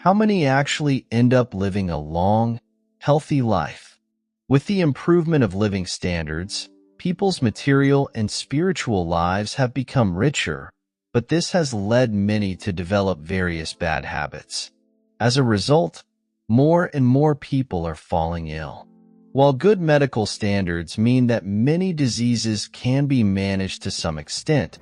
how many actually end up living a long, healthy life? With the improvement of living standards, people's material and spiritual lives have become richer, but this has led many to develop various bad habits. As a result, more and more people are falling ill. While good medical standards mean that many diseases can be managed to some extent,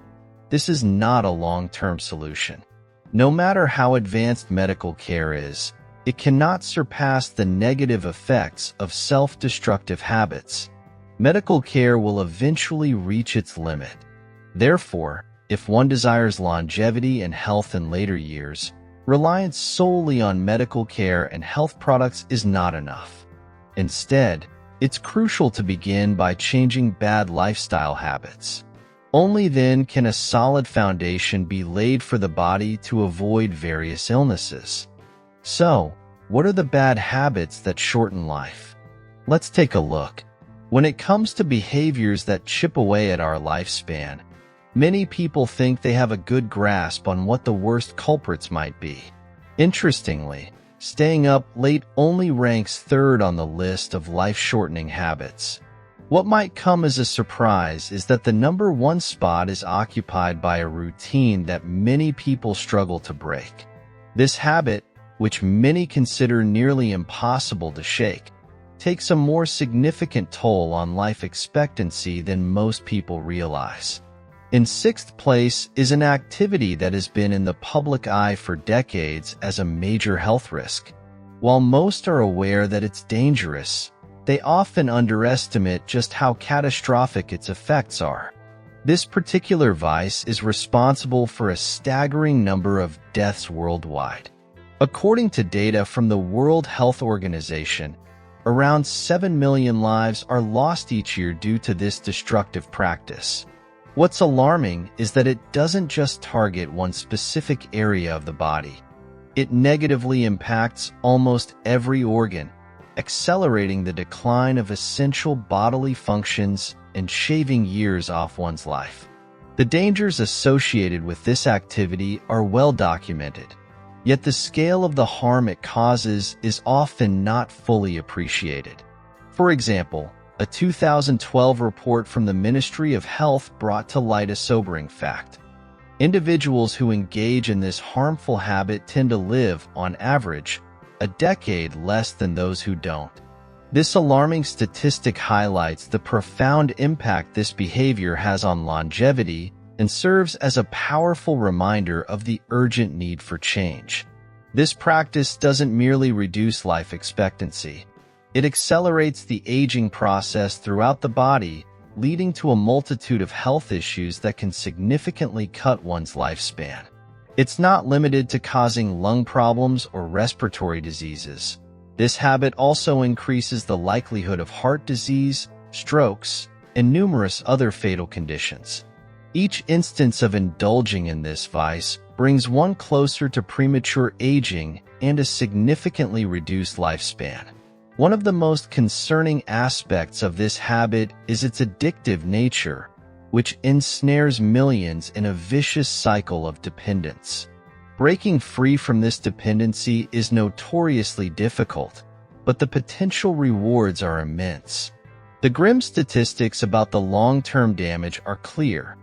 this is not a long-term solution. No matter how advanced medical care is, it cannot surpass the negative effects of self-destructive habits. Medical care will eventually reach its limit. Therefore, if one desires longevity and health in later years, reliance solely on medical care and health products is not enough. Instead, it's crucial to begin by changing bad lifestyle habits. Only then can a solid foundation be laid for the body to avoid various illnesses. So, what are the bad habits that shorten life? Let's take a look. When it comes to behaviors that chip away at our lifespan, many people think they have a good grasp on what the worst culprits might be. Interestingly, staying up late only ranks third on the list of life-shortening habits. What might come as a surprise is that the number one spot is occupied by a routine that many people struggle to break. This habit, which many consider nearly impossible to shake, takes a more significant toll on life expectancy than most people realize. In sixth place is an activity that has been in the public eye for decades as a major health risk. While most are aware that it's dangerous, they often underestimate just how catastrophic its effects are. This particular vice is responsible for a staggering number of deaths worldwide. According to data from the World Health Organization, around 7 million lives are lost each year due to this destructive practice. What's alarming is that it doesn't just target one specific area of the body. It negatively impacts almost every organ, accelerating the decline of essential bodily functions and shaving years off one's life. The dangers associated with this activity are well documented, yet the scale of the harm it causes is often not fully appreciated. For example, a 2012 report from the Ministry of Health brought to light a sobering fact. Individuals who engage in this harmful habit tend to live, on average, a decade less than those who don't. This alarming statistic highlights the profound impact this behavior has on longevity and serves as a powerful reminder of the urgent need for change. This practice doesn't merely reduce life expectancy. It accelerates the aging process throughout the body, leading to a multitude of health issues that can significantly cut one's lifespan. It's not limited to causing lung problems or respiratory diseases. This habit also increases the likelihood of heart disease, strokes, and numerous other fatal conditions. Each instance of indulging in this vice brings one closer to premature aging and a significantly reduced lifespan. One of the most concerning aspects of this habit is its addictive nature, which ensnares millions in a vicious cycle of dependence. Breaking free from this dependency is notoriously difficult, but the potential rewards are immense. The grim statistics about the long-term damage are clear,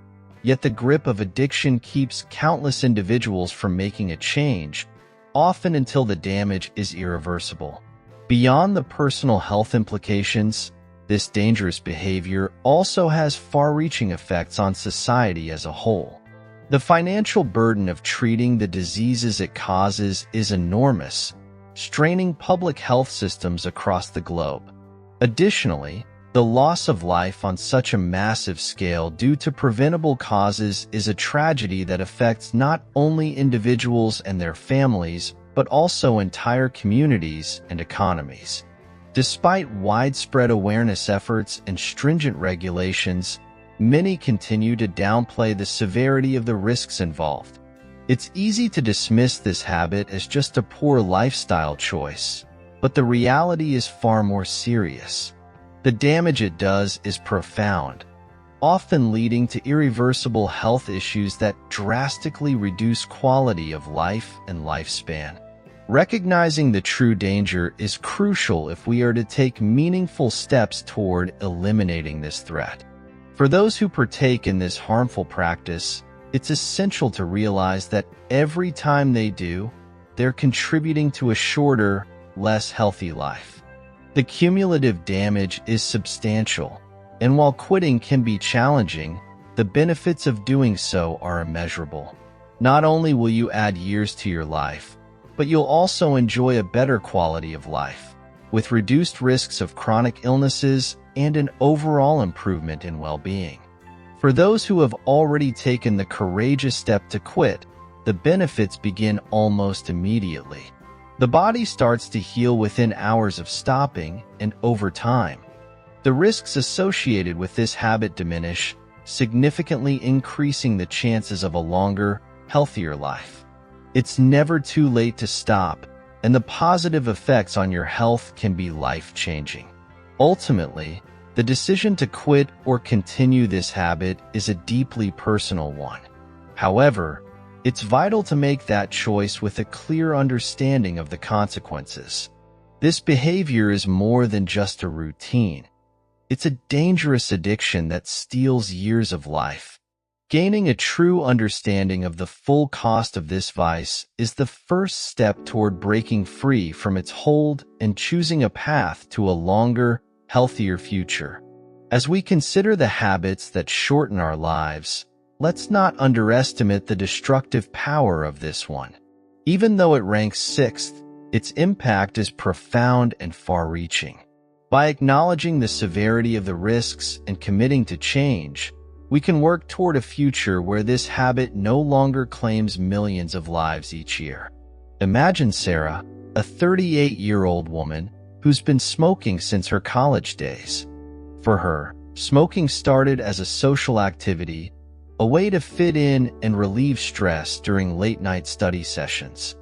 yet the grip of addiction keeps countless individuals from making a change, often until the damage is irreversible. Beyond the personal health implications, this dangerous behavior also has far-reaching effects on society as a whole. The financial burden of treating the diseases it causes is enormous, straining public health systems across the globe. Additionally, the loss of life on such a massive scale due to preventable causes is a tragedy that affects not only individuals and their families, but also entire communities and economies. Despite widespread awareness efforts and stringent regulations, many continue to downplay the severity of the risks involved. It's easy to dismiss this habit as just a poor lifestyle choice, but the reality is far more serious. The damage it does is profound, often leading to irreversible health issues that drastically reduce quality of life and lifespan. Recognizing the true danger is crucial if we are to take meaningful steps toward eliminating this threat. For those who partake in this harmful practice, it's essential to realize that every time they do, they're contributing to a shorter, less healthy life. The cumulative damage is substantial, and while quitting can be challenging, the benefits of doing so are immeasurable. Not only will you add years to your life, but you'll also enjoy a better quality of life, with reduced risks of chronic illnesses and an overall improvement in well-being. For those who have already taken the courageous step to quit, the benefits begin almost immediately. The body starts to heal within hours of stopping, and over time, the risks associated with this habit diminish, significantly increasing the chances of a longer, healthier life. It's never too late to stop, and the positive effects on your health can be life-changing. Ultimately, the decision to quit or continue this habit is a deeply personal one. However, it's vital to make that choice with a clear understanding of the consequences. This behavior is more than just a routine. It's a dangerous addiction that steals years of life. Gaining a true understanding of the full cost of this vice is the first step toward breaking free from its hold and choosing a path to a longer, healthier future. As we consider the habits that shorten our lives, let's not underestimate the destructive power of this one. Even though it ranks sixth, its impact is profound and far-reaching. By acknowledging the severity of the risks and committing to change, we can work toward a future where this habit no longer claims millions of lives each year. Imagine Sarah, a 38-year-old woman who's been smoking since her college days. For her, smoking started as a social activity, a way to fit in and relieve stress during late-night study sessions.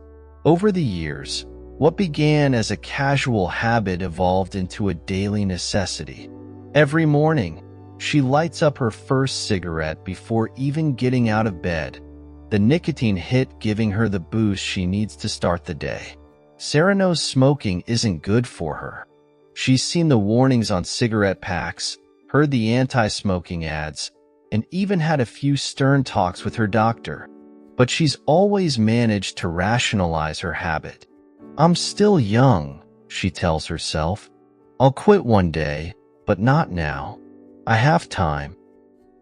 Over the years, what began as a casual habit evolved into a daily necessity. Every morning, she lights up her first cigarette before even getting out of bed, the nicotine hit giving her the boost she needs to start the day. Sarah knows smoking isn't good for her. She's seen the warnings on cigarette packs, heard the anti-smoking ads, and even had a few stern talks with her doctor. But she's always managed to rationalize her habit. "I'm still young," she tells herself. "I'll quit one day, but not now. I have time."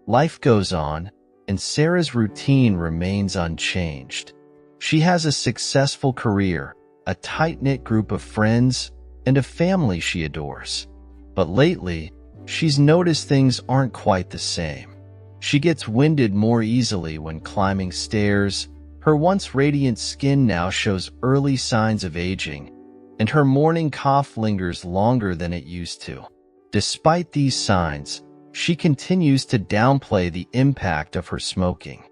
Life goes on, and Sarah's routine remains unchanged. She has a successful career, a tight-knit group of friends, and a family she adores. But lately, she's noticed things aren't quite the same. She gets winded more easily when climbing stairs, her once radiant skin now shows early signs of aging, and her morning cough lingers longer than it used to. Despite these signs, she continues to downplay the impact of her smoking.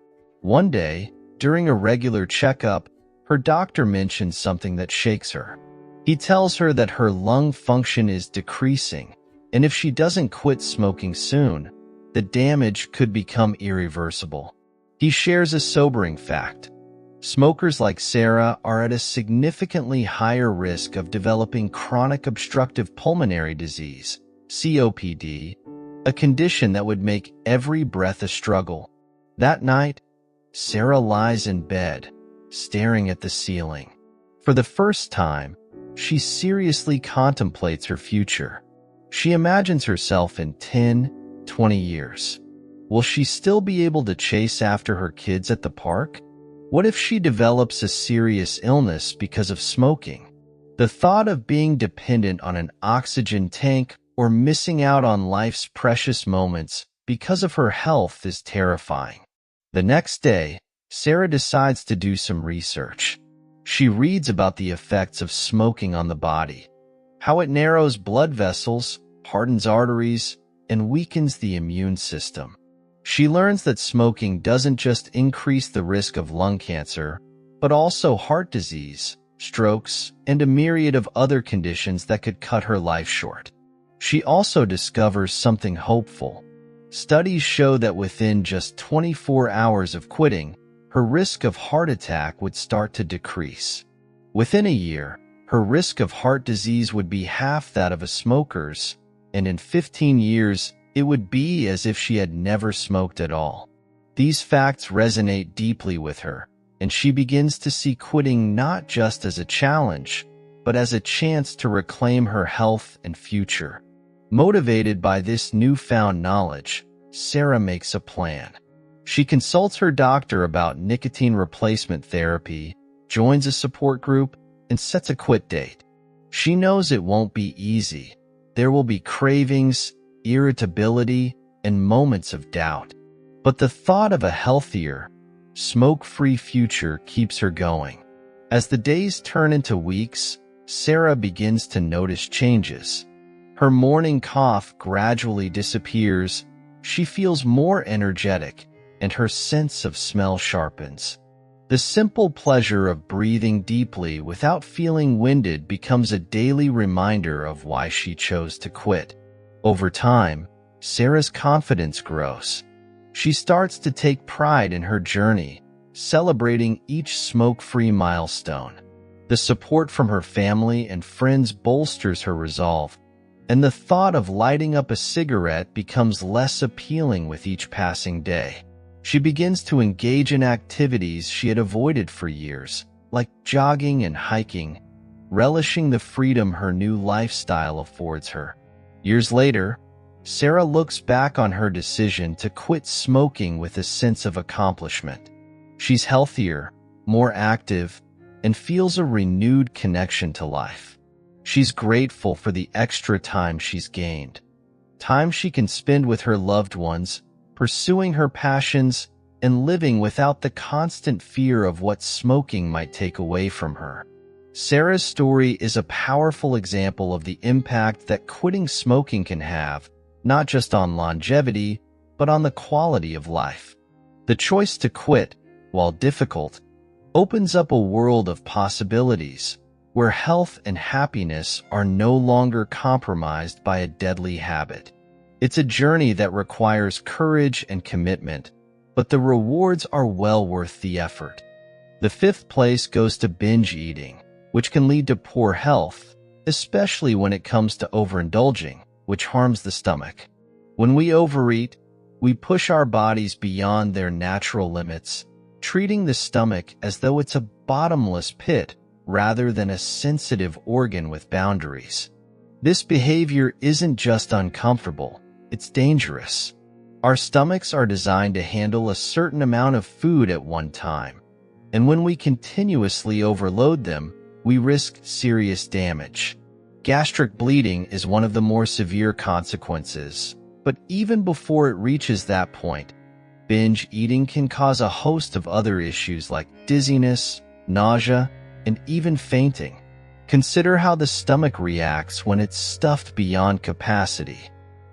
One day, during a regular checkup, her doctor mentions something that shakes her. He tells her that her lung function is decreasing, and if she doesn't quit smoking soon, the damage could become irreversible. He shares a sobering fact. Smokers like Sarah are at a significantly higher risk of developing chronic obstructive pulmonary disease, COPD, a condition that would make every breath a struggle. That night, Sarah lies in bed, staring at the ceiling. For the first time, she seriously contemplates her future. She imagines herself in 10, 20 years. Will she still be able to chase after her kids at the park? What if she develops a serious illness because of smoking? The thought of being dependent on an oxygen tank or missing out on life's precious moments because of her health is terrifying. The next day, Sarah decides to do some research. She reads about the effects of smoking on the body, how it narrows blood vessels, hardens arteries, and weakens the immune system. She learns that smoking doesn't just increase the risk of lung cancer, but also heart disease, strokes, and a myriad of other conditions that could cut her life short. She also discovers something hopeful. Studies show that within just 24 hours of quitting, her risk of heart attack would start to decrease. Within a year, her risk of heart disease would be half that of a smoker's, and in 15 years, it would be as if she had never smoked at all. These facts resonate deeply with her, and she begins to see quitting not just as a challenge, but as a chance to reclaim her health and future. Motivated by this newfound knowledge, Sarah makes a plan. She consults her doctor about nicotine replacement therapy, joins a support group, and sets a quit date. She knows it won't be easy. There will be cravings, irritability, and moments of doubt. But the thought of a healthier, smoke-free future keeps her going. As the days turn into weeks, Sarah begins to notice changes. Her morning cough gradually disappears, she feels more energetic, and her sense of smell sharpens. The simple pleasure of breathing deeply without feeling winded becomes a daily reminder of why she chose to quit. Over time, Sarah's confidence grows. She starts to take pride in her journey, celebrating each smoke-free milestone. The support from her family and friends bolsters her resolve, and the thought of lighting up a cigarette becomes less appealing with each passing day. She begins to engage in activities she had avoided for years, like jogging and hiking, relishing the freedom her new lifestyle affords her. Years later, Sarah looks back on her decision to quit smoking with a sense of accomplishment. She's healthier, more active, and feels a renewed connection to life. She's grateful for the extra time she's gained, time she can spend with her loved ones, pursuing her passions, and living without the constant fear of what smoking might take away from her. Sarah's story is a powerful example of the impact that quitting smoking can have, not just on longevity, but on the quality of life. The choice to quit, while difficult, opens up a world of possibilities, where health and happiness are no longer compromised by a deadly habit. It's a journey that requires courage and commitment, but the rewards are well worth the effort. The fifth place goes to binge eating, which can lead to poor health, especially when it comes to overindulging, which harms the stomach. When we overeat, we push our bodies beyond their natural limits, treating the stomach as though it's a bottomless pit rather than a sensitive organ with boundaries. This behavior isn't just uncomfortable, it's dangerous. Our stomachs are designed to handle a certain amount of food at one time, and when we continuously overload them, we risk serious damage. Gastric bleeding is one of the more severe consequences, but even before it reaches that point, binge eating can cause a host of other issues like dizziness, nausea, and even fainting. Consider how the stomach reacts when it's stuffed beyond capacity.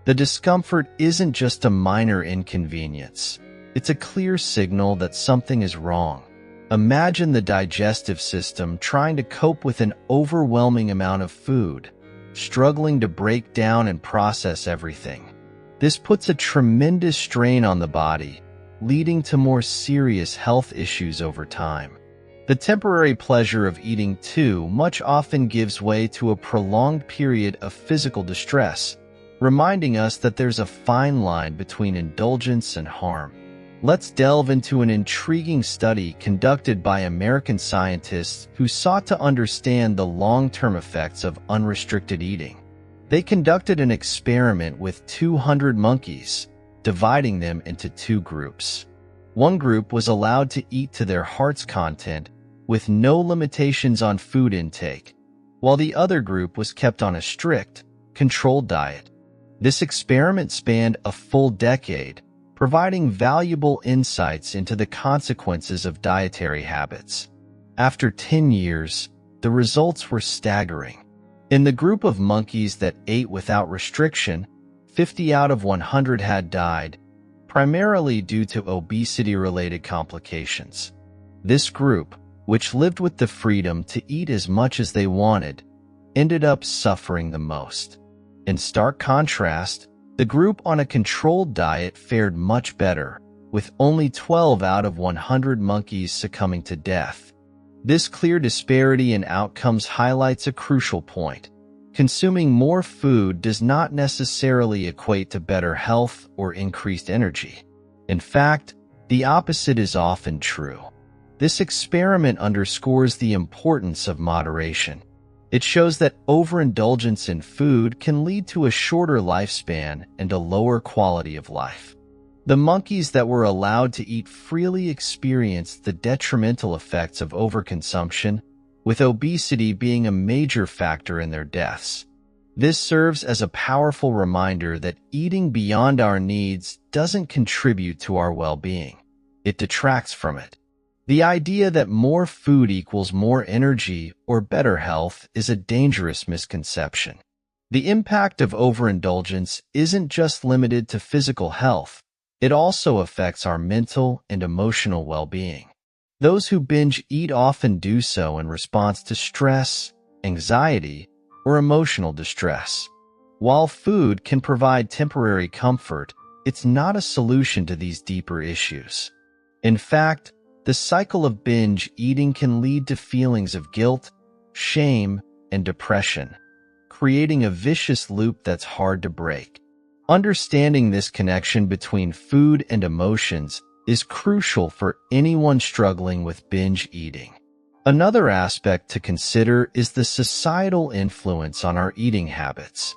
The discomfort isn't just a minor inconvenience. It's a clear signal that something is wrong. Imagine the digestive system trying to cope with an overwhelming amount of food, struggling to break down and process everything. This puts a tremendous strain on the body, leading to more serious health issues over time. The temporary pleasure of eating too much often gives way to a prolonged period of physical distress, reminding us that there's a fine line between indulgence and harm. Let's delve into an intriguing study conducted by American scientists who sought to understand the long-term effects of unrestricted eating. They conducted an experiment with 200 monkeys, dividing them into two groups. One group was allowed to eat to their heart's content with no limitations on food intake, while the other group was kept on a strict, controlled diet. This experiment spanned a full decade, providing valuable insights into the consequences of dietary habits. After 10 years, the results were staggering. In the group of monkeys that ate without restriction, 50 out of 100 had died, primarily due to obesity-related complications. This group, which lived with the freedom to eat as much as they wanted, ended up suffering the most. In stark contrast, the group on a controlled diet fared much better, with only 12 out of 100 monkeys succumbing to death. This clear disparity in outcomes highlights a crucial point. Consuming more food does not necessarily equate to better health or increased energy. In fact, the opposite is often true. This experiment underscores the importance of moderation. It shows that overindulgence in food can lead to a shorter lifespan and a lower quality of life. The monkeys that were allowed to eat freely experienced the detrimental effects of overconsumption, with obesity being a major factor in their deaths. This serves as a powerful reminder that eating beyond our needs doesn't contribute to our well-being. It detracts from it. The idea that more food equals more energy or better health is a dangerous misconception. The impact of overindulgence isn't just limited to physical health. It also affects our mental and emotional well-being. Those who binge eat often do so in response to stress, anxiety, or emotional distress. While food can provide temporary comfort, it's not a solution to these deeper issues. In fact, the cycle of binge eating can lead to feelings of guilt, shame, and depression, creating a vicious loop that's hard to break. Understanding this connection between food and emotions is crucial for anyone struggling with binge eating. Another aspect to consider is the societal influence on our eating habits.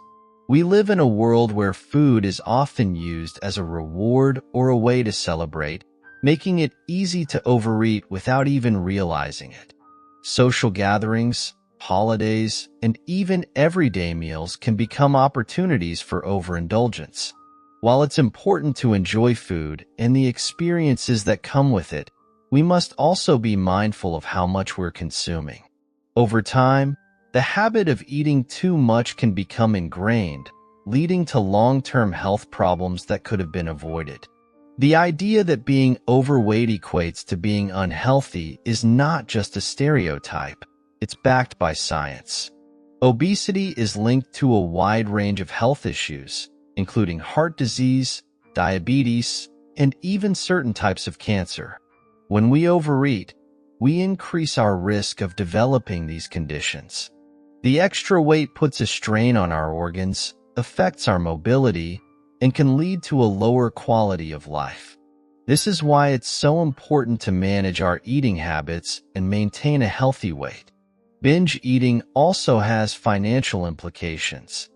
We live in a world where food is often used as a reward or a way to celebrate, making it easy to overeat without even realizing it. Social gatherings, holidays, and even everyday meals can become opportunities for overindulgence. While it's important to enjoy food and the experiences that come with it, we must also be mindful of how much we're consuming. Over time, the habit of eating too much can become ingrained, leading to long-term health problems that could have been avoided. The idea that being overweight equates to being unhealthy is not just a stereotype. It's backed by science. Obesity is linked to a wide range of health issues, including heart disease, diabetes, and even certain types of cancer. When we overeat, we increase our risk of developing these conditions. The extra weight puts a strain on our organs, affects our mobility, and can lead to a lower quality of life. This is why it's so important to manage our eating habits and maintain a healthy weight. Binge eating also has financial implications.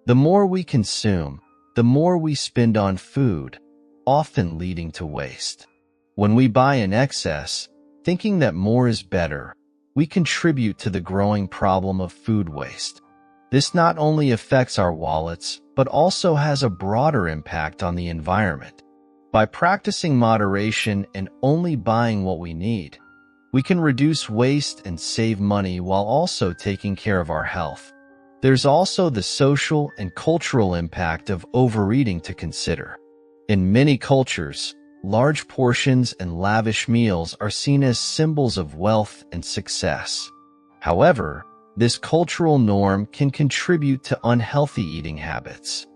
The more we consume, the more we spend on food, often leading to waste. When we buy in excess, thinking that more is better, we contribute to the growing problem of food waste. This not only affects our wallets, but also has a broader impact on the environment. By practicing moderation and only buying what we need, we can reduce waste and save money while also taking care of our health. There's also the social and cultural impact of overeating to consider. In many cultures, large portions and lavish meals are seen as symbols of wealth and success. However, this cultural norm can contribute to unhealthy eating habits.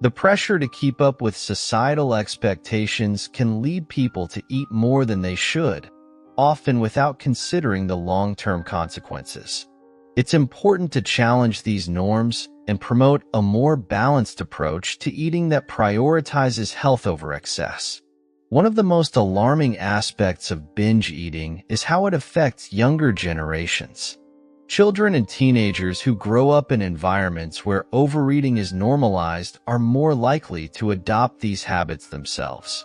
The pressure to keep up with societal expectations can lead people to eat more than they should, often without considering the long-term consequences. It's important to challenge these norms and promote a more balanced approach to eating that prioritizes health over excess. One of the most alarming aspects of binge eating is how it affects younger generations. Children and teenagers who grow up in environments where overeating is normalized are more likely to adopt these habits themselves.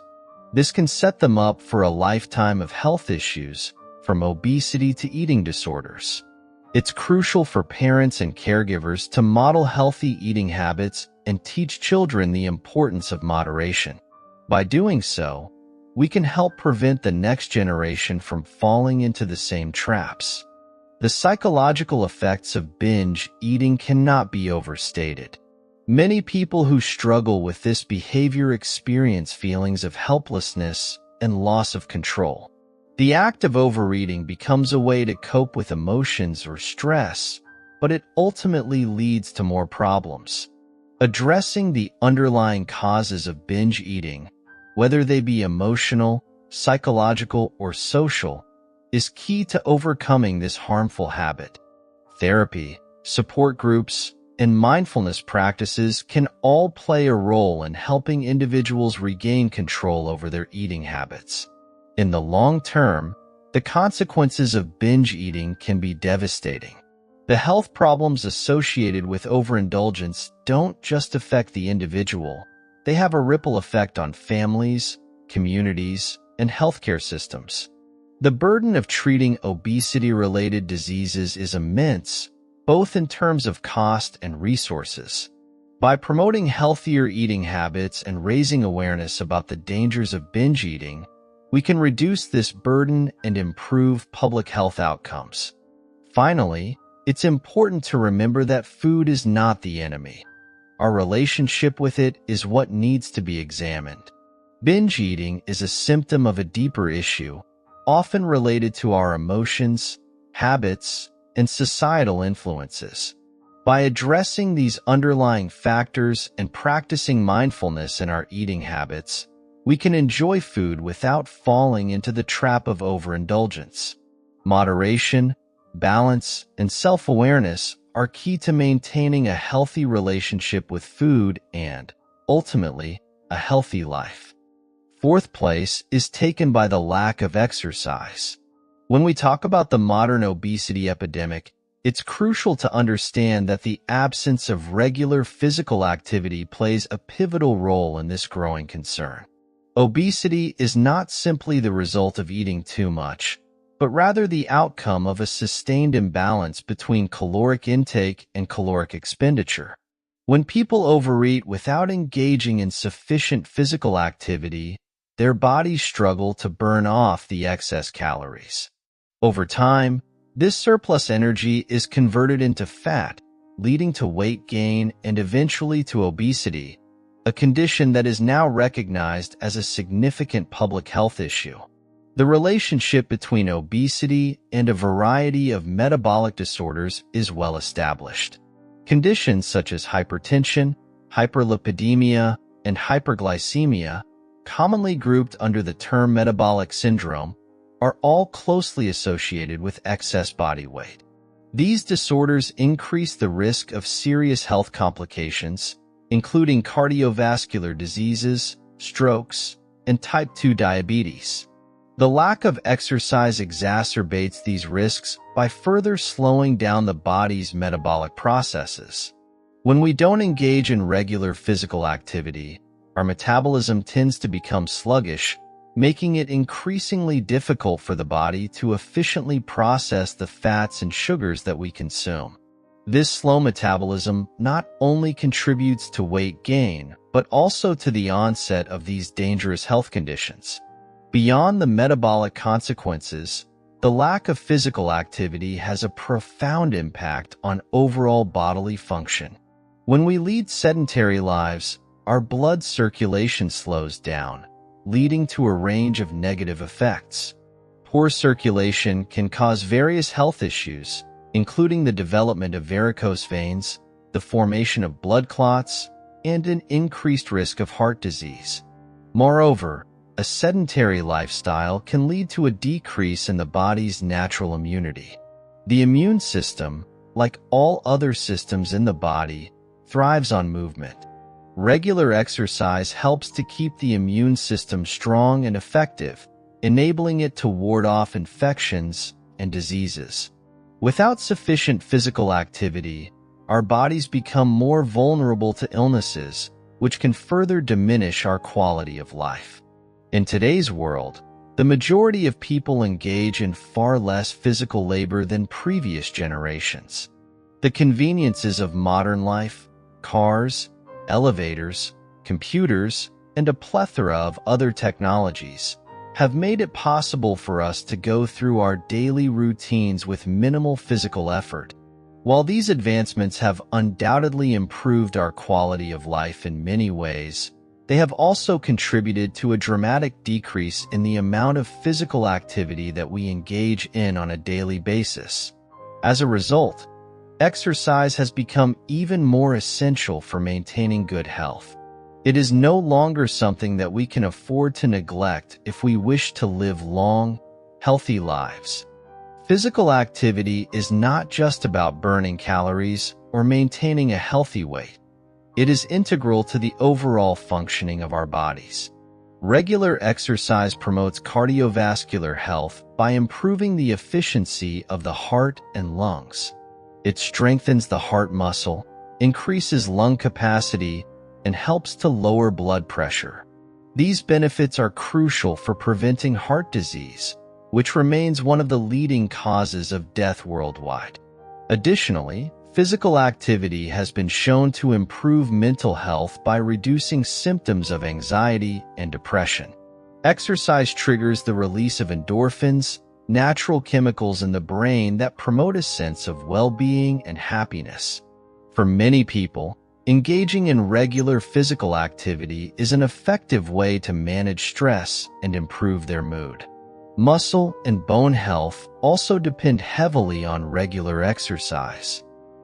This can set them up for a lifetime of health issues, from obesity to eating disorders. It's crucial for parents and caregivers to model healthy eating habits and teach children the importance of moderation. By doing so, we can help prevent the next generation from falling into the same traps. The psychological effects of binge eating cannot be overstated. Many people who struggle with this behavior experience feelings of helplessness and loss of control. The act of overeating becomes a way to cope with emotions or stress, but it ultimately leads to more problems. Addressing the underlying causes of binge eating, whether they be emotional, psychological, or social, is key to overcoming this harmful habit. Therapy, support groups, and mindfulness practices can all play a role in helping individuals regain control over their eating habits. In the long term, the consequences of binge eating can be devastating. The health problems associated with overindulgence don't just affect the individual, they have a ripple effect on families, communities, and healthcare systems. The burden of treating obesity-related diseases is immense, both in terms of cost and resources. By promoting healthier eating habits and raising awareness about the dangers of binge eating, we can reduce this burden and improve public health outcomes. Finally, it's important to remember that food is not the enemy. Our relationship with it is what needs to be examined. Binge eating is a symptom of a deeper issue, often related to our emotions, habits, and societal influences. By addressing these underlying factors and practicing mindfulness in our eating habits, we can enjoy food without falling into the trap of overindulgence. Moderation, balance, and self-awareness are key to maintaining a healthy relationship with food and, ultimately, a healthy life. Fourth place is taken by the lack of exercise. When we talk about the modern obesity epidemic, it's crucial to understand that the absence of regular physical activity plays a pivotal role in this growing concern. Obesity is not simply the result of eating too much, but rather the outcome of a sustained imbalance between caloric intake and caloric expenditure. When people overeat without engaging in sufficient physical activity, their bodies struggle to burn off the excess calories. Over time, this surplus energy is converted into fat, leading to weight gain and eventually to obesity, a condition that is now recognized as a significant public health issue. The relationship between obesity and a variety of metabolic disorders is well established. Conditions such as hypertension, hyperlipidemia, and hyperglycemia, commonly grouped under the term metabolic syndrome, are all closely associated with excess body weight. These disorders increase the risk of serious health complications, including cardiovascular diseases, strokes, and type 2 diabetes. The lack of exercise exacerbates these risks by further slowing down the body's metabolic processes. When we don't engage in regular physical activity, our metabolism tends to become sluggish, making it increasingly difficult for the body to efficiently process the fats and sugars that we consume. This slow metabolism not only contributes to weight gain, but also to the onset of these dangerous health conditions. Beyond the metabolic consequences, the lack of physical activity has a profound impact on overall bodily function. When we lead sedentary lives, our blood circulation slows down, leading to a range of negative effects. Poor circulation can cause various health issues, including the development of varicose veins, the formation of blood clots, and an increased risk of heart disease. Moreover, a sedentary lifestyle can lead to a decrease in the body's natural immunity. The immune system, like all other systems in the body, thrives on movement. Regular exercise helps to keep the immune system strong and effective, enabling it to ward off infections and diseases. Without sufficient physical activity, our bodies become more vulnerable to illnesses, which can further diminish our quality of life. In today's world, the majority of people engage in far less physical labor than previous generations. The conveniences of modern life, cars, elevators, computers, and a plethora of other technologies have made it possible for us to go through our daily routines with minimal physical effort. While these advancements have undoubtedly improved our quality of life in many ways, they have also contributed to a dramatic decrease in the amount of physical activity that we engage in on a daily basis. As a result, exercise has become even more essential for maintaining good health. It is no longer something that we can afford to neglect if we wish to live long, healthy lives. Physical activity is not just about burning calories or maintaining a healthy weight. It is integral to the overall functioning of our bodies. Regular exercise promotes cardiovascular health by improving the efficiency of the heart and lungs. It strengthens the heart muscle, increases lung capacity, and helps to lower blood pressure. These benefits are crucial for preventing heart disease, which remains one of the leading causes of death worldwide. Additionally, physical activity has been shown to improve mental health by reducing symptoms of anxiety and depression. Exercise triggers the release of endorphins, natural chemicals in the brain that promote a sense of well-being and happiness. For many people, engaging in regular physical activity is an effective way to manage stress and improve their mood. Muscle and bone health also depend heavily on regular exercise.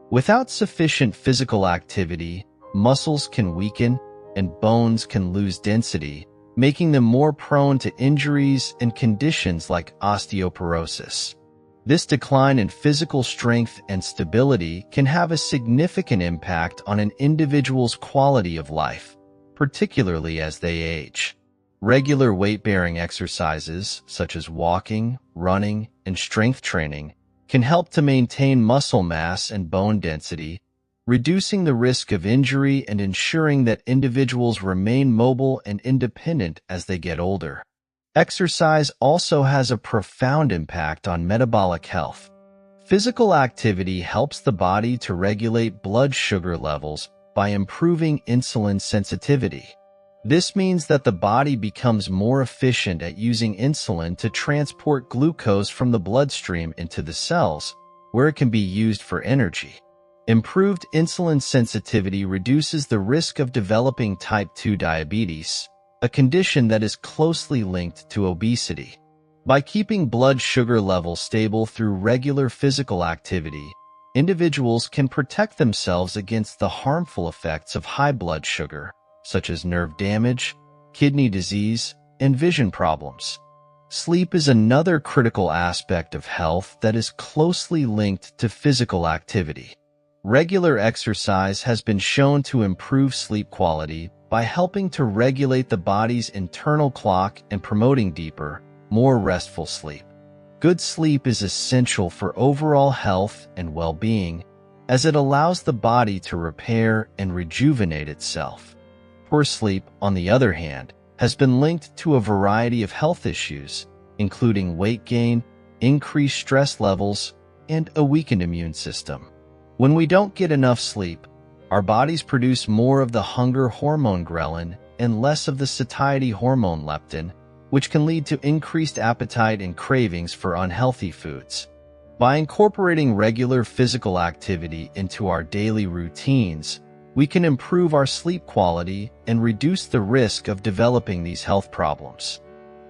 Without sufficient physical activity, muscles can weaken and bones can lose density, making them more prone to injuries and conditions like osteoporosis. This decline in physical strength and stability can have a significant impact on an individual's quality of life, particularly as they age. Regular weight-bearing exercises, such as walking, running, and strength training, can help to maintain muscle mass and bone density, reducing the risk of injury and ensuring that individuals remain mobile and independent as they get older. Exercise also has a profound impact on metabolic health. Physical activity helps the body to regulate blood sugar levels by improving insulin sensitivity. This means that the body becomes more efficient at using insulin to transport glucose from the bloodstream into the cells, where it can be used for energy. Improved insulin sensitivity reduces the risk of developing type 2 diabetes, a condition that is closely linked to obesity. By keeping blood sugar levels stable through regular physical activity, individuals can protect themselves against the harmful effects of high blood sugar, such as nerve damage, kidney disease, and vision problems. Sleep is another critical aspect of health that is closely linked to physical activity. Regular exercise has been shown to improve sleep quality by helping to regulate the body's internal clock and promoting deeper, more restful sleep. Good sleep is essential for overall health and well-being, as it allows the body to repair and rejuvenate itself. Poor sleep, on the other hand, has been linked to a variety of health issues, including weight gain, increased stress levels, and a weakened immune system. When we don't get enough sleep, our bodies produce more of the hunger hormone ghrelin and less of the satiety hormone leptin, which can lead to increased appetite and cravings for unhealthy foods. By incorporating regular physical activity into our daily routines, we can improve our sleep quality and reduce the risk of developing these health problems.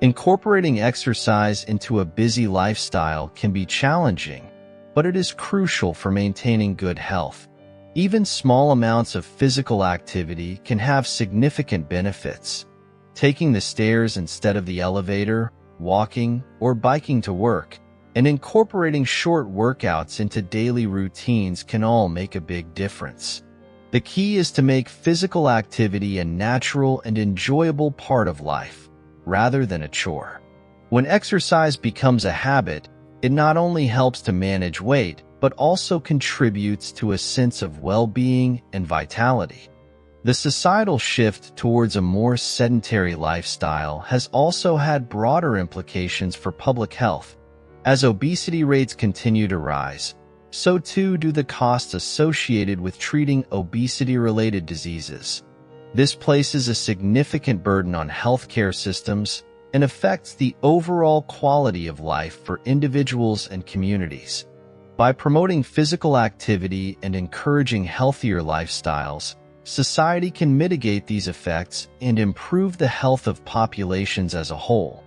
Incorporating exercise into a busy lifestyle can be challenging, but it is crucial for maintaining good health. Even small amounts of physical activity can have significant benefits. Taking the stairs instead of the elevator, walking, or biking to work, and incorporating short workouts into daily routines can all make a big difference. The key is to make physical activity a natural and enjoyable part of life, rather than a chore. When exercise becomes a habit, it not only helps to manage weight, but also contributes to a sense of well-being and vitality. The societal shift towards a more sedentary lifestyle has also had broader implications for public health. As obesity rates continue to rise, so too do the costs associated with treating obesity-related diseases. This places a significant burden on healthcare systems and affects the overall quality of life for individuals and communities. By promoting physical activity and encouraging healthier lifestyles, society can mitigate these effects and improve the health of populations as a whole.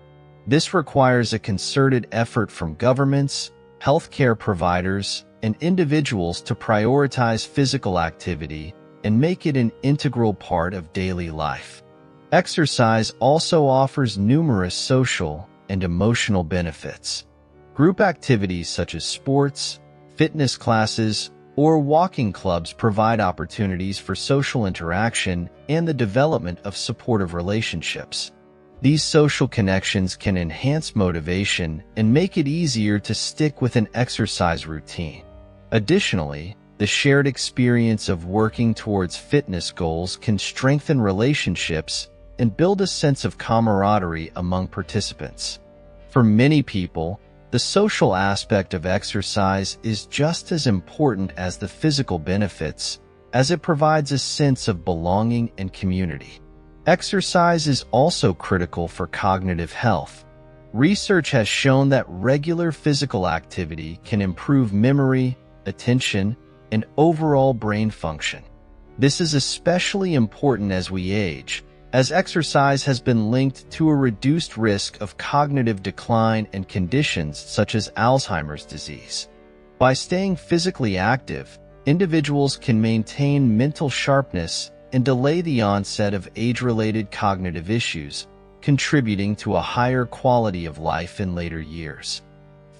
This requires a concerted effort from governments, healthcare providers, and individuals to prioritize physical activity and make it an integral part of daily life. Exercise also offers numerous social and emotional benefits. Group activities such as sports, fitness classes, or walking clubs provide opportunities for social interaction and the development of supportive relationships. These social connections can enhance motivation and make it easier to stick with an exercise routine. Additionally, the shared experience of working towards fitness goals can strengthen relationships and build a sense of camaraderie among participants. For many people, the social aspect of exercise is just as important as the physical benefits, as it provides a sense of belonging and community. Exercise is also critical for cognitive health. Research has shown that regular physical activity can improve memory, attention, and overall brain function. This is especially important as we age, as exercise has been linked to a reduced risk of cognitive decline and conditions such as Alzheimer's disease. By staying physically active, individuals can maintain mental sharpness and delay the onset of age-related cognitive issues, contributing to a higher quality of life in later years.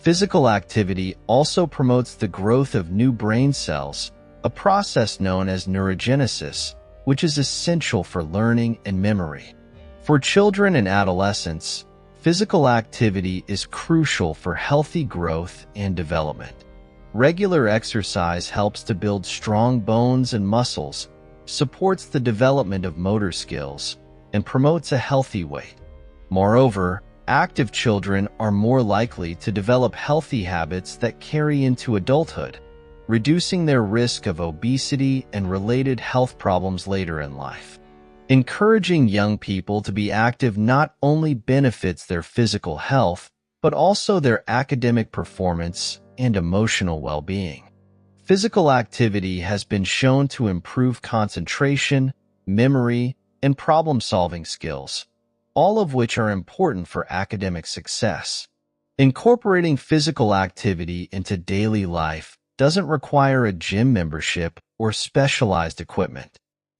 Physical activity also promotes the growth of new brain cells, a process known as neurogenesis, which is essential for learning and memory. For children and adolescents, physical activity is crucial for healthy growth and development. Regular exercise helps to build strong bones and muscles, supports the development of motor skills, and promotes a healthy weight. Moreover, active children are more likely to develop healthy habits that carry into adulthood, reducing their risk of obesity and related health problems later in life. Encouraging young people to be active not only benefits their physical health, but also their academic performance and emotional well-being. Physical activity has been shown to improve concentration, memory, and problem-solving skills, all of which are important for academic success. Incorporating physical activity into daily life doesn't require a gym membership or specialized equipment.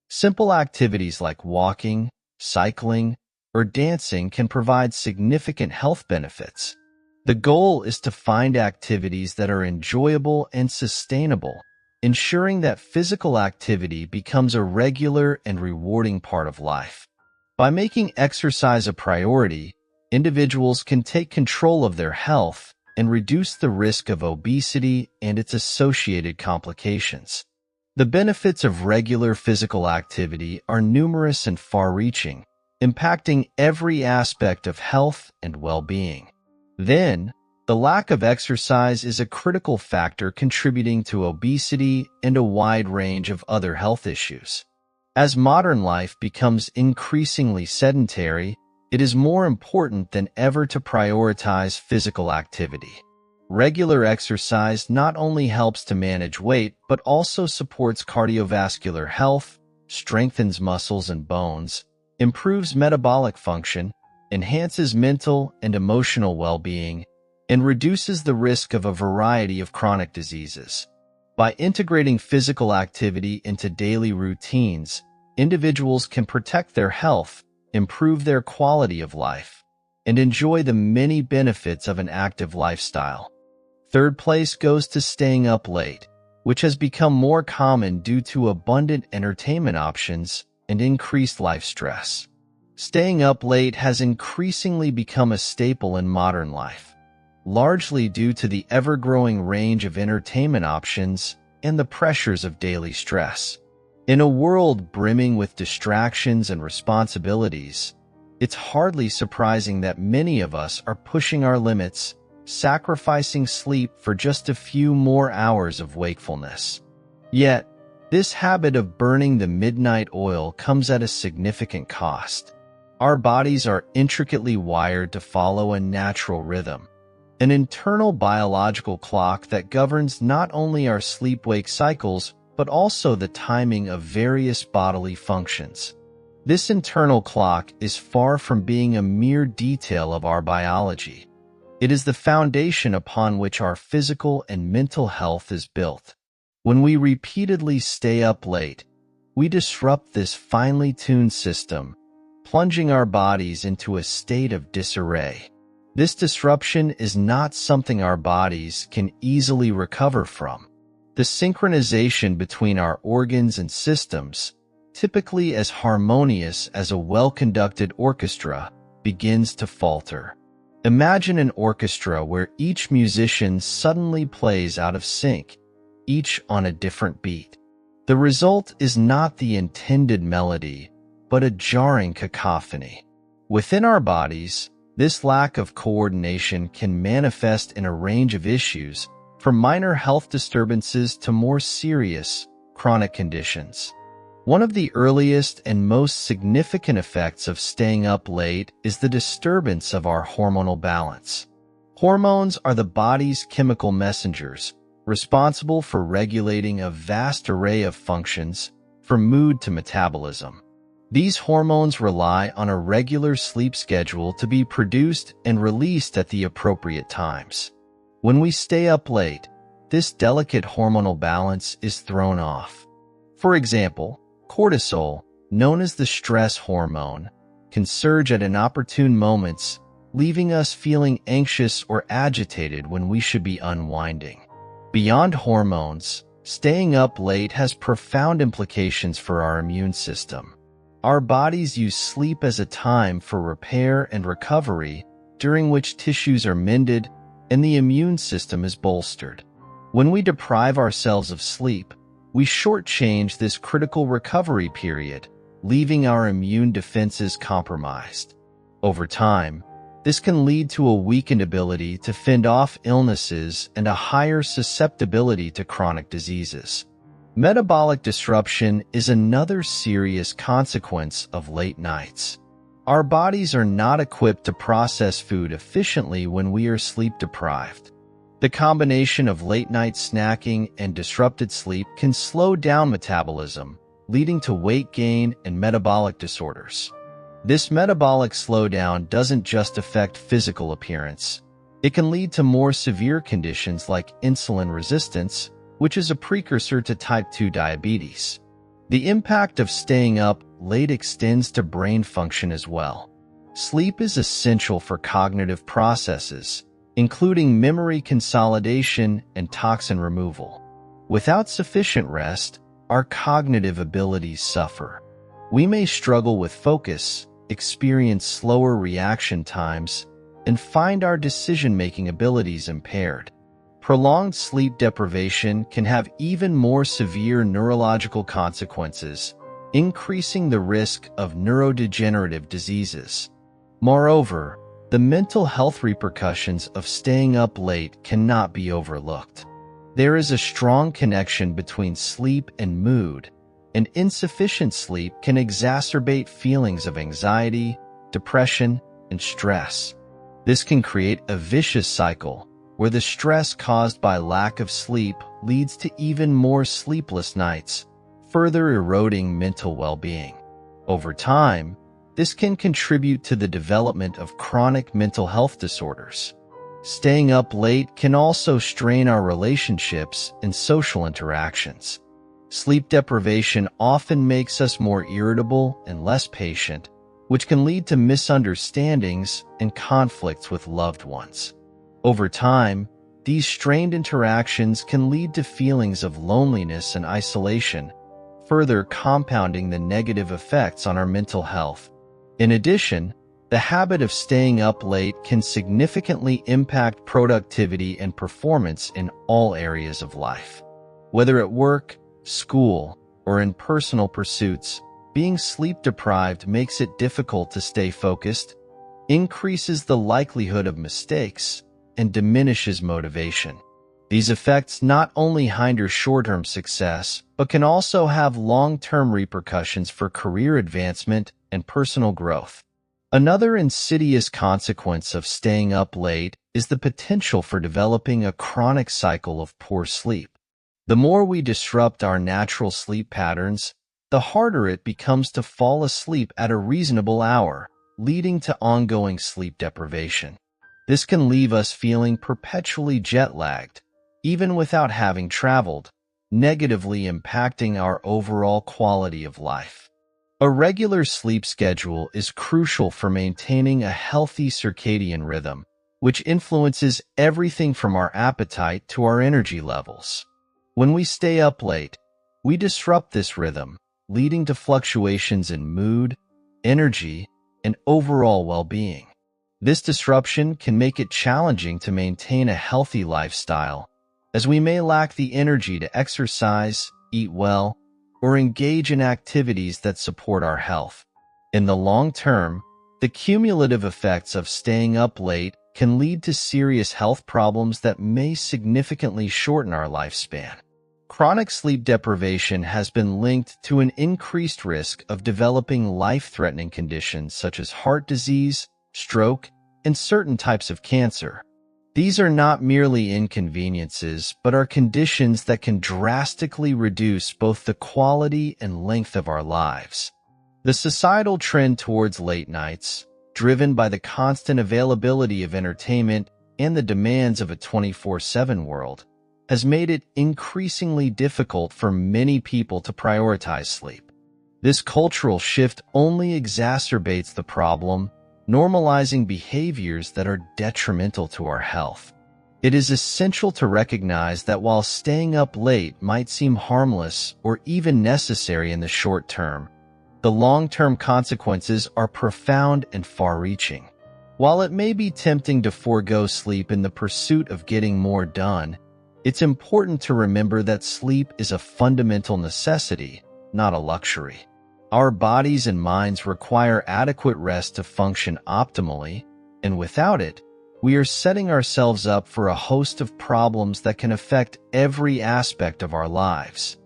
Simple activities like walking, cycling, or dancing can provide significant health benefits. The goal is to find activities that are enjoyable and sustainable, ensuring that physical activity becomes a regular and rewarding part of life. By making exercise a priority, individuals can take control of their health and reduce the risk of obesity and its associated complications. The benefits of regular physical activity are numerous and far-reaching, impacting every aspect of health and well-being. Then, the lack of exercise is a critical factor contributing to obesity and a wide range of other health issues. As modern life becomes increasingly sedentary, it is more important than ever to prioritize physical activity. Regular exercise not only helps to manage weight, but also supports cardiovascular health, strengthens muscles and bones, improves metabolic function, enhances mental and emotional well-being, and reduces the risk of a variety of chronic diseases. By integrating physical activity into daily routines, individuals can protect their health, improve their quality of life, and enjoy the many benefits of an active lifestyle. Third place goes to staying up late, which has become more common due to abundant entertainment options and increased life stress. Staying up late has increasingly become a staple in modern life, largely due to the ever-growing range of entertainment options and the pressures of daily stress. In a world brimming with distractions and responsibilities, it's hardly surprising that many of us are pushing our limits, sacrificing sleep for just a few more hours of wakefulness. Yet, this habit of burning the midnight oil comes at a significant cost. Our bodies are intricately wired to follow a natural rhythm, an internal biological clock that governs not only our sleep-wake cycles, but also the timing of various bodily functions. This internal clock is far from being a mere detail of our biology. It is the foundation upon which our physical and mental health is built. When we repeatedly stay up late, we disrupt this finely tuned system, plunging our bodies into a state of disarray. This disruption is not something our bodies can easily recover from. The synchronization between our organs and systems, typically as harmonious as a well-conducted orchestra, begins to falter. Imagine an orchestra where each musician suddenly plays out of sync, each on a different beat. The result is not the intended melody, but a jarring cacophony. Within our bodies, this lack of coordination can manifest in a range of issues, from minor health disturbances to more serious, chronic conditions. One of the earliest and most significant effects of staying up late is the disturbance of our hormonal balance. Hormones are the body's chemical messengers, responsible for regulating a vast array of functions, from mood to metabolism. These hormones rely on a regular sleep schedule to be produced and released at the appropriate times. When we stay up late, this delicate hormonal balance is thrown off. For example, cortisol, known as the stress hormone, can surge at inopportune moments, leaving us feeling anxious or agitated when we should be unwinding. Beyond hormones, staying up late has profound implications for our immune system. Our bodies use sleep as a time for repair and recovery, during which tissues are mended and the immune system is bolstered. When we deprive ourselves of sleep, we shortchange this critical recovery period, leaving our immune defenses compromised. Over time, this can lead to a weakened ability to fend off illnesses and a higher susceptibility to chronic diseases. Metabolic disruption is another serious consequence of late nights. Our bodies are not equipped to process food efficiently when we are sleep-deprived. The combination of late-night snacking and disrupted sleep can slow down metabolism, leading to weight gain and metabolic disorders. This metabolic slowdown doesn't just affect physical appearance. It can lead to more severe conditions like insulin resistance, which is a precursor to type 2 diabetes. The impact of staying up late extends to brain function as well. Sleep is essential for cognitive processes, including memory consolidation and toxin removal. Without sufficient rest, our cognitive abilities suffer. We may struggle with focus, experience slower reaction times, and find our decision-making abilities impaired. Prolonged sleep deprivation can have even more severe neurological consequences, increasing the risk of neurodegenerative diseases. Moreover, the mental health repercussions of staying up late cannot be overlooked. There is a strong connection between sleep and mood, and insufficient sleep can exacerbate feelings of anxiety, depression, and stress. This can create a vicious cycle where the stress caused by lack of sleep leads to even more sleepless nights, further eroding mental well-being. Over time, this can contribute to the development of chronic mental health disorders. Staying up late can also strain our relationships and social interactions. Sleep deprivation often makes us more irritable and less patient, which can lead to misunderstandings and conflicts with loved ones. Over time, these strained interactions can lead to feelings of loneliness and isolation, further compounding the negative effects on our mental health. In addition, the habit of staying up late can significantly impact productivity and performance in all areas of life. Whether at work, school, or in personal pursuits, being sleep-deprived makes it difficult to stay focused, increases the likelihood of mistakes, and diminishes motivation. These effects not only hinder short-term success, but can also have long-term repercussions for career advancement and personal growth. Another insidious consequence of staying up late is the potential for developing a chronic cycle of poor sleep. The more we disrupt our natural sleep patterns, the harder it becomes to fall asleep at a reasonable hour, leading to ongoing sleep deprivation. This can leave us feeling perpetually jet-lagged, even without having traveled, negatively impacting our overall quality of life. A regular sleep schedule is crucial for maintaining a healthy circadian rhythm, which influences everything from our appetite to our energy levels. When we stay up late, we disrupt this rhythm, leading to fluctuations in mood, energy, and overall well-being. This disruption can make it challenging to maintain a healthy lifestyle, as we may lack the energy to exercise, eat well, or engage in activities that support our health. In the long term, the cumulative effects of staying up late can lead to serious health problems that may significantly shorten our lifespan. Chronic sleep deprivation has been linked to an increased risk of developing life-threatening conditions such as heart disease, stroke, and certain types of cancer. These are not merely inconveniences, but are conditions that can drastically reduce both the quality and length of our lives. The societal trend towards late nights, driven by the constant availability of entertainment and the demands of a 24/7 world, has made it increasingly difficult for many people to prioritize sleep. This cultural shift only exacerbates the problem, normalizing behaviors that are detrimental to our health. It is essential to recognize that while staying up late might seem harmless or even necessary in the short term, the long-term consequences are profound and far-reaching. While it may be tempting to forego sleep in the pursuit of getting more done, it's important to remember that sleep is a fundamental necessity, not a luxury. Our bodies and minds require adequate rest to function optimally, and without it, we are setting ourselves up for a host of problems that can affect every aspect of our lives.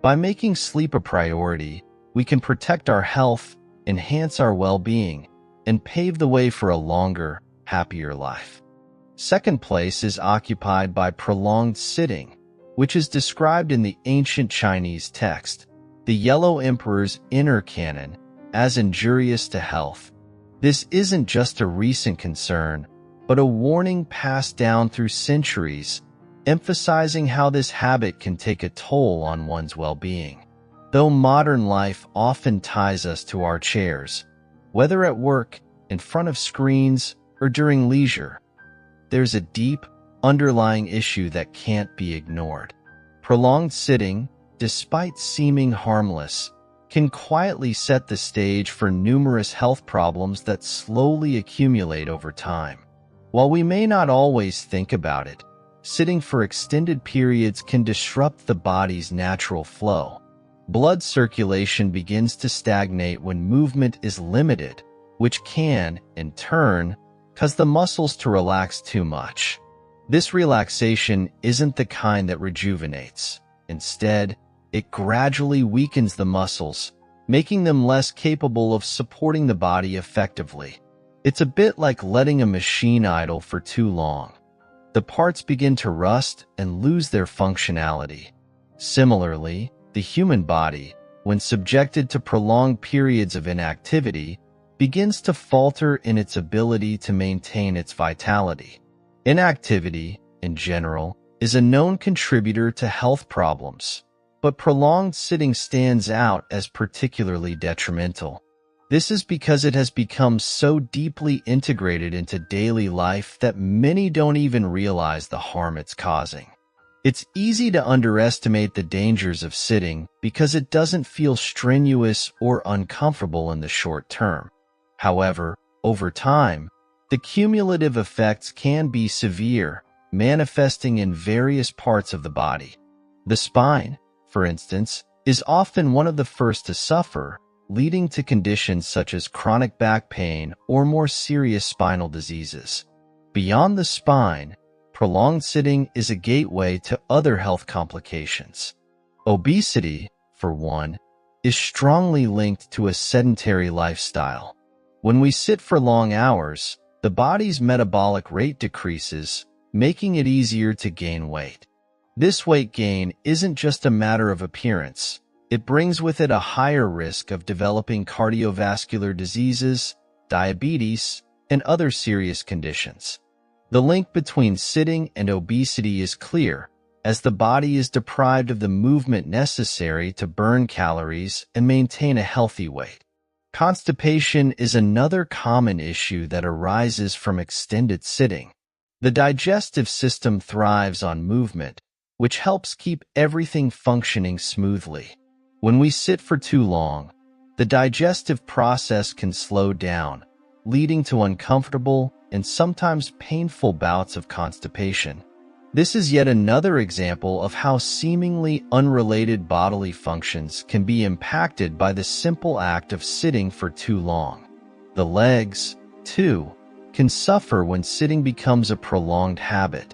By making sleep a priority, we can protect our health, enhance our well-being, and pave the way for a longer, happier life. Second place is occupied by prolonged sitting, which is described in the ancient Chinese text, the Yellow Emperor's Inner Canon, as injurious to health. This isn't just a recent concern, but a warning passed down through centuries, emphasizing how this habit can take a toll on one's well-being. Though modern life often ties us to our chairs, whether at work, in front of screens, or during leisure, there's a deep, underlying issue that can't be ignored. Prolonged sitting, despite seeming harmless, can quietly set the stage for numerous health problems that slowly accumulate over time. While we may not always think about it, sitting for extended periods can disrupt the body's natural flow. Blood circulation begins to stagnate when movement is limited, which can, in turn, cause the muscles to relax too much. This relaxation isn't the kind that rejuvenates. Instead, it gradually weakens the muscles, making them less capable of supporting the body effectively. It's a bit like letting a machine idle for too long. The parts begin to rust and lose their functionality. Similarly, the human body, when subjected to prolonged periods of inactivity, begins to falter in its ability to maintain its vitality. Inactivity, in general, is a known contributor to health problems, but prolonged sitting stands out as particularly detrimental. This is because it has become so deeply integrated into daily life that many don't even realize the harm it's causing. It's easy to underestimate the dangers of sitting because it doesn't feel strenuous or uncomfortable in the short term. However, over time, the cumulative effects can be severe, manifesting in various parts of the body. The spine, for instance, is often one of the first to suffer, leading to conditions such as chronic back pain or more serious spinal diseases. Beyond the spine, prolonged sitting is a gateway to other health complications. Obesity, for one, is strongly linked to a sedentary lifestyle. When we sit for long hours, the body's metabolic rate decreases, making it easier to gain weight. This weight gain isn't just a matter of appearance. It brings with it a higher risk of developing cardiovascular diseases, diabetes, and other serious conditions. The link between sitting and obesity is clear, as the body is deprived of the movement necessary to burn calories and maintain a healthy weight. Constipation is another common issue that arises from extended sitting. The digestive system thrives on movement, which helps keep everything functioning smoothly. When we sit for too long, the digestive process can slow down, leading to uncomfortable and sometimes painful bouts of constipation. This is yet another example of how seemingly unrelated bodily functions can be impacted by the simple act of sitting for too long. The legs, too, can suffer when sitting becomes a prolonged habit.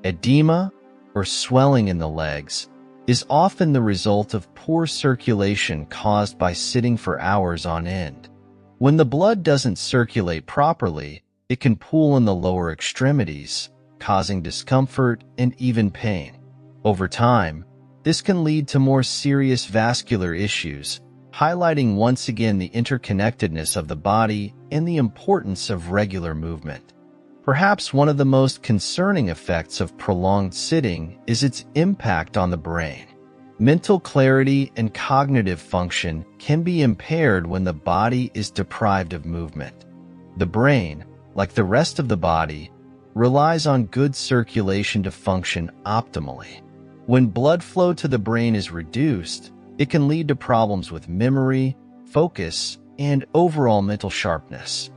Edema, or swelling in the legs, is often the result of poor circulation caused by sitting for hours on end. When the blood doesn't circulate properly, it can pool in the lower extremities, causing discomfort and even pain. Over time, this can lead to more serious vascular issues, highlighting once again the interconnectedness of the body and the importance of regular movement. Perhaps one of the most concerning effects of prolonged sitting is its impact on the brain. Mental clarity and cognitive function can be impaired when the body is deprived of movement. The brain, like the rest of the body, relies on good circulation to function optimally. When blood flow to the brain is reduced, it can lead to problems with memory, focus, and overall mental sharpness.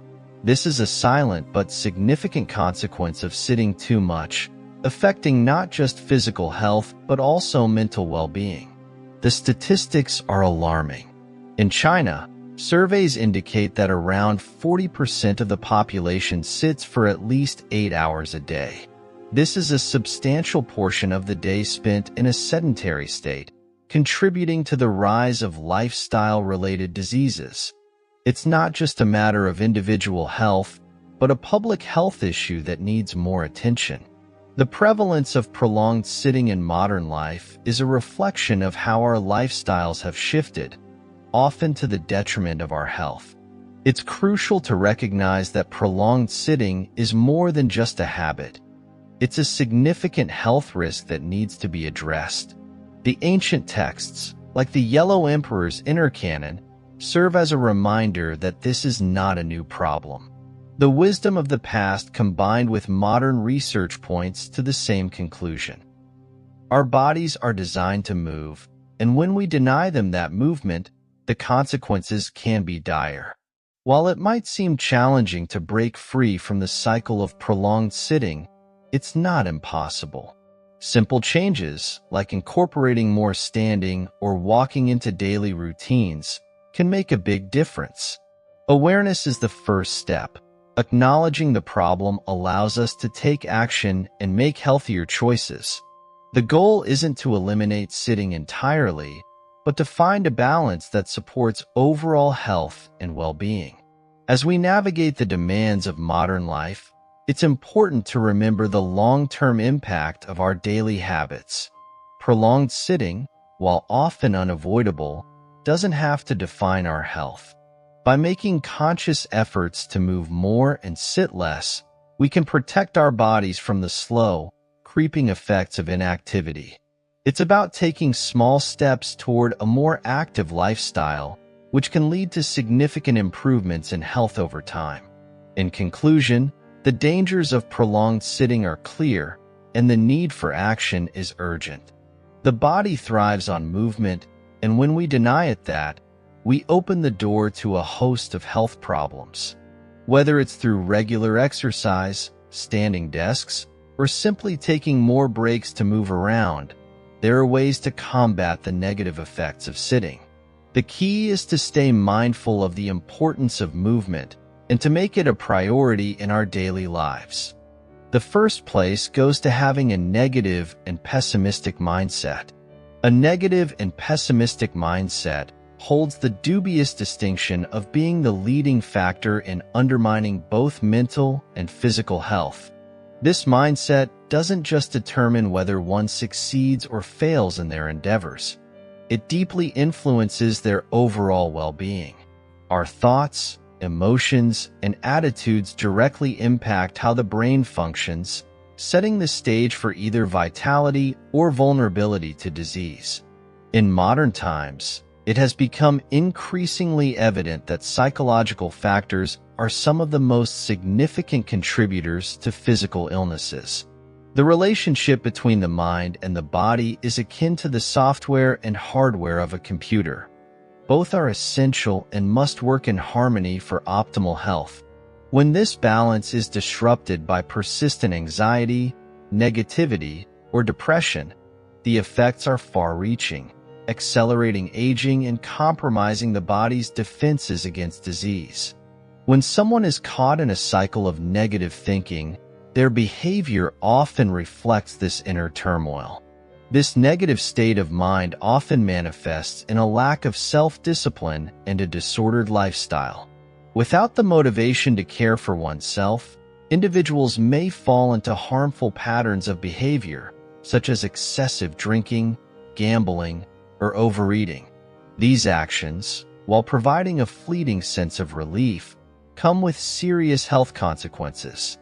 This is a silent but significant consequence of sitting too much, affecting not just physical health but also mental well-being. The statistics are alarming. In China, surveys indicate that around 40% of the population sits for at least 8 hours a day. This is a substantial portion of the day spent in a sedentary state, contributing to the rise of lifestyle-related diseases. It's not just a matter of individual health, but a public health issue that needs more attention. The prevalence of prolonged sitting in modern life is a reflection of how our lifestyles have shifted, often to the detriment of our health. It's crucial to recognize that prolonged sitting is more than just a habit. It's a significant health risk that needs to be addressed. The ancient texts, like the Yellow Emperor's Inner Canon, serve as a reminder that this is not a new problem. The wisdom of the past combined with modern research points to the same conclusion. Our bodies are designed to move, and when we deny them that movement, the consequences can be dire. While it might seem challenging to break free from the cycle of prolonged sitting, it's not impossible. Simple changes, like incorporating more standing or walking into daily routines, can make a big difference. Awareness is the first step. Acknowledging the problem allows us to take action and make healthier choices. The goal isn't to eliminate sitting entirely, but to find a balance that supports overall health and well-being. As we navigate the demands of modern life, it's important to remember the long-term impact of our daily habits. Prolonged sitting, while often unavoidable, doesn't have to define our health. By making conscious efforts to move more and sit less, we can protect our bodies from the slow, creeping effects of inactivity. It's about taking small steps toward a more active lifestyle, which can lead to significant improvements in health over time. In conclusion, the dangers of prolonged sitting are clear, and the need for action is urgent. The body thrives on movement, and when we deny it that, we open the door to a host of health problems. Whether it's through regular exercise, standing desks, or simply taking more breaks to move around, there are ways to combat the negative effects of sitting. The key is to stay mindful of the importance of movement and to make it a priority in our daily lives. The first place goes to having a negative and pessimistic mindset. A negative and pessimistic mindset holds the dubious distinction of being the leading factor in undermining both mental and physical health. This mindset doesn't just determine whether one succeeds or fails in their endeavors. It deeply influences their overall well-being. Our thoughts, emotions, and attitudes directly impact how the brain functions, setting the stage for either vitality or vulnerability to disease. In modern times, it has become increasingly evident that psychological factors are some of the most significant contributors to physical illnesses. The relationship between the mind and the body is akin to the software and hardware of a computer. Both are essential and must work in harmony for optimal health. When this balance is disrupted by persistent anxiety, negativity, or depression, the effects are far-reaching, accelerating aging and compromising the body's defenses against disease. When someone is caught in a cycle of negative thinking, their behavior often reflects this inner turmoil. This negative state of mind often manifests in a lack of self-discipline and a disordered lifestyle. Without the motivation to care for oneself, individuals may fall into harmful patterns of behavior, such as excessive drinking, gambling, or overeating. These actions, while providing a fleeting sense of relief, come with serious health consequences.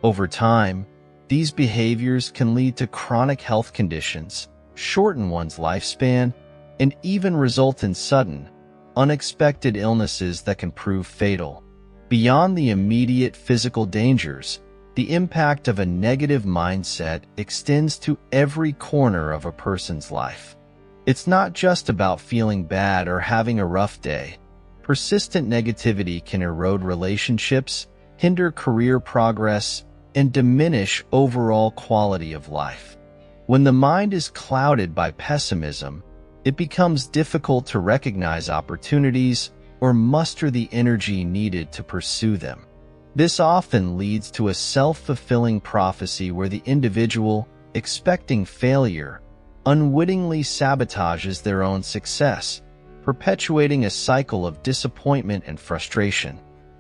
Over time, these behaviors can lead to chronic health conditions, shorten one's lifespan, and even result in sudden, unexpected illnesses that can prove fatal. Beyond the immediate physical dangers, the impact of a negative mindset extends to every corner of a person's life. It's not just about feeling bad or having a rough day. Persistent negativity can erode relationships, hinder career progress, and diminish overall quality of life. When the mind is clouded by pessimism, it becomes difficult to recognize opportunities or muster the energy needed to pursue them. This often leads to a self-fulfilling prophecy where the individual, expecting failure, unwittingly sabotages their own success, perpetuating a cycle of disappointment and frustration.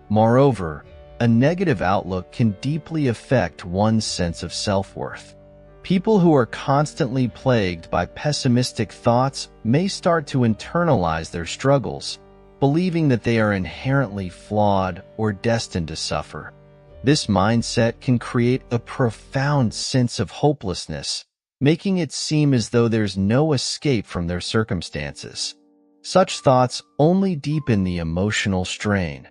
Moreover, a negative outlook can deeply affect one's sense of self-worth. People who are constantly plagued by pessimistic thoughts may start to internalize their struggles, believing that they are inherently flawed or destined to suffer. This mindset can create a profound sense of hopelessness, making it seem as though there's no escape from their circumstances. Such thoughts only deepen the emotional strain,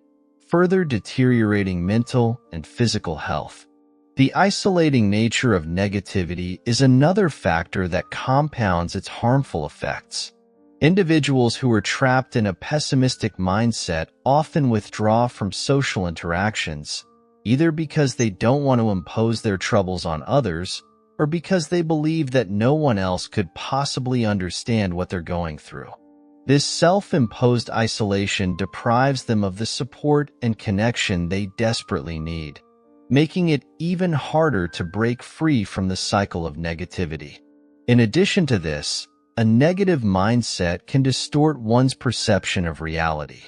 further deteriorating mental and physical health. The isolating nature of negativity is another factor that compounds its harmful effects. Individuals who are trapped in a pessimistic mindset often withdraw from social interactions, either because they don't want to impose their troubles on others or because they believe that no one else could possibly understand what they're going through. This self-imposed isolation deprives them of the support and connection they desperately need, making it even harder to break free from the cycle of negativity. In addition to this, a negative mindset can distort one's perception of reality.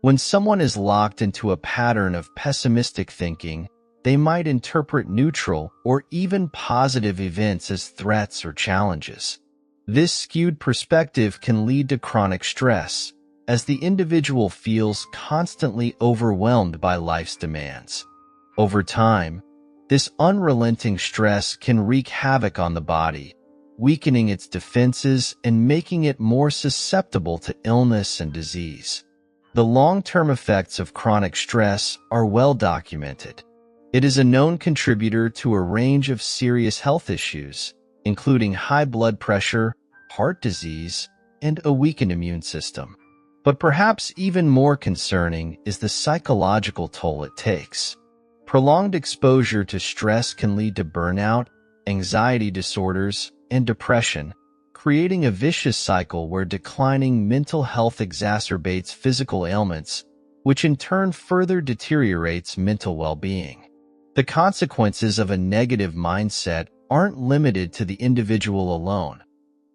When someone is locked into a pattern of pessimistic thinking, they might interpret neutral or even positive events as threats or challenges. This skewed perspective can lead to chronic stress, as the individual feels constantly overwhelmed by life's demands. Over time, this unrelenting stress can wreak havoc on the body, weakening its defenses and making it more susceptible to illness and disease. The long-term effects of chronic stress are well documented. It is a known contributor to a range of serious health issues, including high blood pressure, heart disease, and a weakened immune system. But perhaps even more concerning is the psychological toll it takes. Prolonged exposure to stress can lead to burnout, anxiety disorders, and depression, creating a vicious cycle where declining mental health exacerbates physical ailments, which in turn further deteriorates mental well-being. The consequences of a negative mindset aren't limited to the individual alone.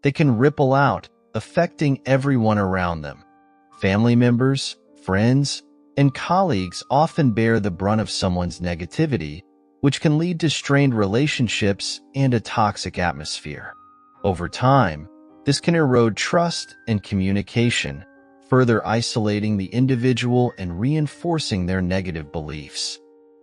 They can ripple out, affecting everyone around them. Family members, friends, and colleagues often bear the brunt of someone's negativity, which can lead to strained relationships and a toxic atmosphere. Over time, this can erode trust and communication, further isolating the individual and reinforcing their negative beliefs.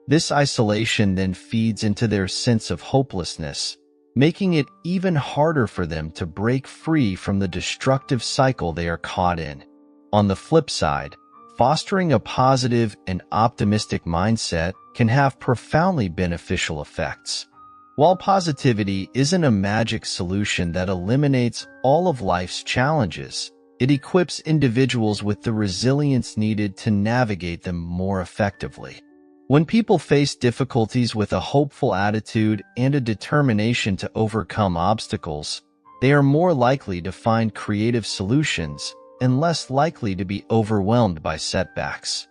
This isolation then feeds into their sense of hopelessness, making it even harder for them to break free from the destructive cycle they are caught in. On the flip side, Fostering a positive and optimistic mindset can have profoundly beneficial effects. While positivity isn't a magic solution that eliminates all of life's challenges, it equips individuals with the resilience needed to navigate them more effectively. When people face difficulties with a hopeful attitude and a determination to overcome obstacles, they are more likely to find creative solutions and less likely to be overwhelmed by setbacks.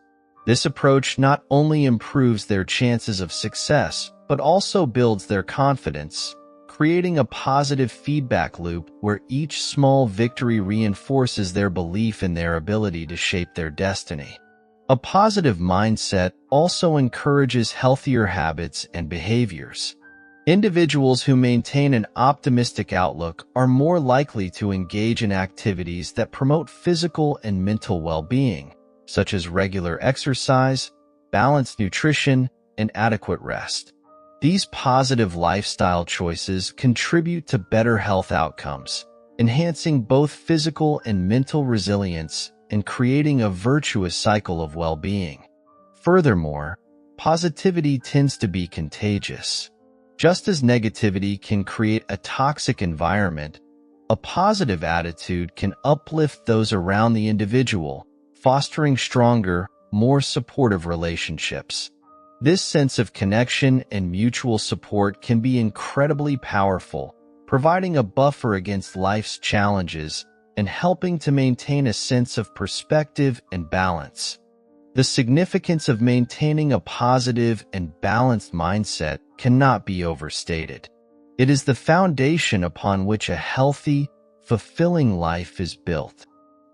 This approach not only improves their chances of success, but also builds their confidence, creating a positive feedback loop where each small victory reinforces their belief in their ability to shape their destiny. A positive mindset also encourages healthier habits and behaviors. Individuals who maintain an optimistic outlook are more likely to engage in activities that promote physical and mental well-being, such as regular exercise, balanced nutrition, and adequate rest. These positive lifestyle choices contribute to better health outcomes, enhancing both physical and mental resilience and creating a virtuous cycle of well-being. Furthermore, positivity tends to be contagious. Just as negativity can create a toxic environment, a positive attitude can uplift those around the individual, fostering stronger, more supportive relationships. This sense of connection and mutual support can be incredibly powerful, providing a buffer against life's challenges and helping to maintain a sense of perspective and balance. The significance of maintaining a positive and balanced mindset cannot be overstated. It is the foundation upon which a healthy, fulfilling life is built.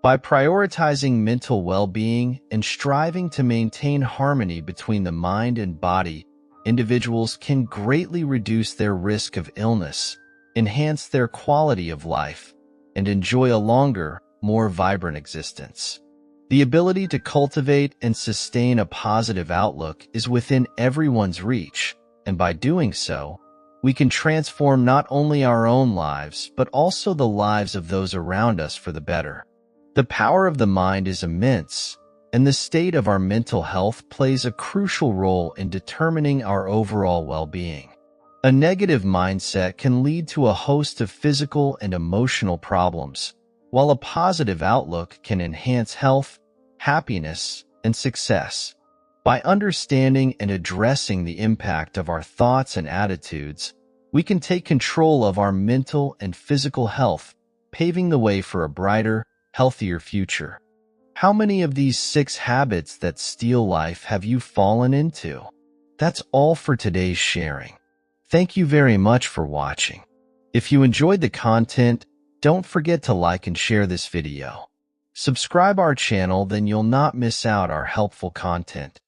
By prioritizing mental well-being and striving to maintain harmony between the mind and body, individuals can greatly reduce their risk of illness, enhance their quality of life, and enjoy a longer, more vibrant existence. The ability to cultivate and sustain a positive outlook is within everyone's reach, and by doing so, we can transform not only our own lives, but also the lives of those around us for the better. The power of the mind is immense, and the state of our mental health plays a crucial role in determining our overall well-being. A negative mindset can lead to a host of physical and emotional problems, while a positive outlook can enhance health, happiness, and success. By understanding and addressing the impact of our thoughts and attitudes, we can take control of our mental and physical health, paving the way for a brighter, healthier future. How many of these 6 habits that steal life have you fallen into? That's all for today's sharing. Thank you very much for watching. If you enjoyed the content, don't forget to like and share this video. Subscribe our channel, then you'll not miss out our helpful content.